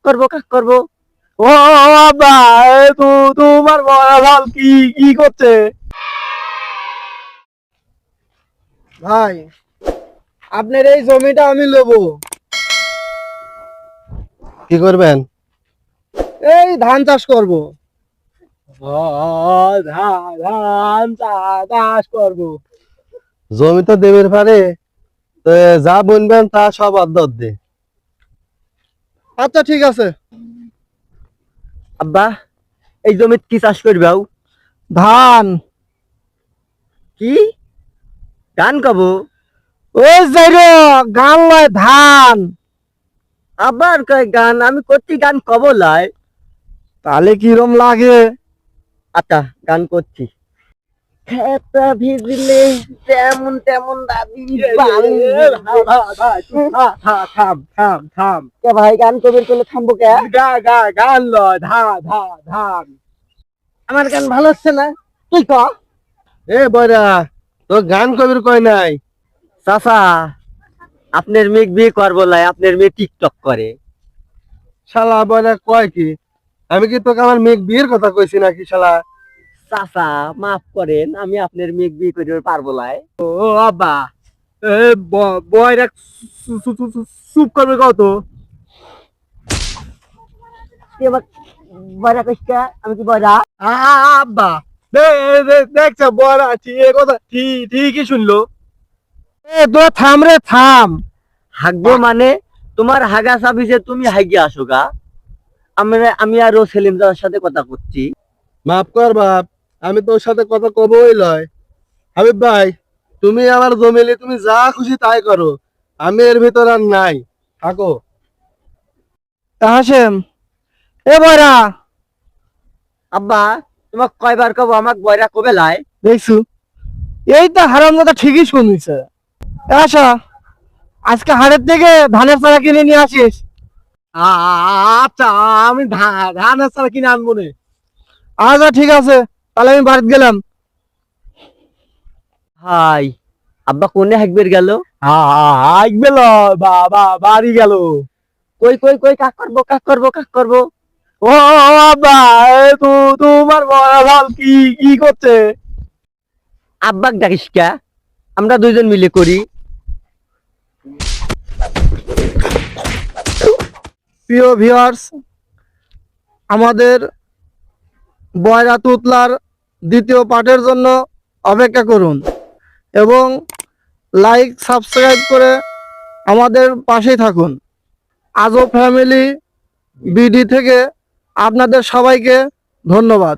করবো কাক করবো। ও আব্বা, তোমার বড় কি কি করছে? ভাই, আপনার এই জমিটা আমি নেবো। কি করবেন? এই ধান চাষ করব। ধান চাষ করব। জমি তো দেবের পারে, তো যা বলবেন তা সব অর্ধে। আচ্ছা ঠিক আছে। আব্বা, এই জমিত কি চাষ করবাও? ধান। কি গান কব? ওই যাইরো গান লয় ধান। আবার কয় গান? আমি করছি গান কব লাই। তাহলে কিরম লাগে? আচ্ছা গান করছি। খেতা ভিজলে তেমন তেমন দাবি থাম থাম থাম। কে ভাই গান কবির করলে থামবো কে? গান লয় ধান। আমার গান ভালো হচ্ছে না, তুই ক। এ বয়রা, তোর গান কবির কয় নাই। চাচা, আপনার মেয়ে বিয়ে করবো লাই, আপনার মেয়ে টিকটক করে। শালা বয়রা কয় কি? আমি কি তোকে আমার মেঘ বিয়ের কথা কইছি নাকি শালা? চাচা মাফ করেন, আমি আপনার মেয়ে বিয়ে করে পারবো লাই। ও আব্বা, এ বয়রা চুপ করবে কত? তুই আবার বয়রা কইস কে? আমি কি বয়রা? আব্বা, দেখছ বয়রা ঠিক কথা ঠিকই শুনলো। এ তো থাম রে থাম। হাগবো মানে? তোমার হাগা সাবিসে তুমি হাগিয়ে আসো গা। আমি আরো সেলিম দাদার সাথে কথা করছি। মাফ কর বাপ, আমি তোর সাথে কথা কবই লয়। হাবিব ভাই, তুমি আমার জমিলে তুমি যা খুশি তাই করো, আমি এর ভিতর আর নাই। থাকো। হাসেম, এ বয়রা আব্বা, তোমাক কয়বার কব আমাক বয়রা কবে লাই? দেখছু, এই তো হারামজাদা ঠিকই শুনিছে। আচ্ছা, আজকে হাটের থেকে ধানের চারা কিনে নিয়ে আসিস। আচ্ছা, আমি ধানের চারা কিনে আনবো নে। আচ্ছা ঠিক আছে, তাহলে আমি বাড়িতে গেলাম। হাই, আব্বা কোনে হাগবের গেল? আসবে বাবা বাড়ি গেল। কই কই কই কাক করবো কাক করবো কাক করবো। ও বাবা, তোমার বড় কি কি করছে? আব্বাক ডাকিস কে? আমরা দুইজন মিলে করি। প্রিয় ভিউয়ার্স, আমাদের বয়রা তুতলার দ্বিতীয় পার্টের জন্য অপেক্ষা করুন এবং লাইক সাবস্ক্রাইব করে আমাদের পাশেই থাকুন। আজও ফ্যামিলি বিডি থেকে আপনাদের সবাইকে ধন্যবাদ।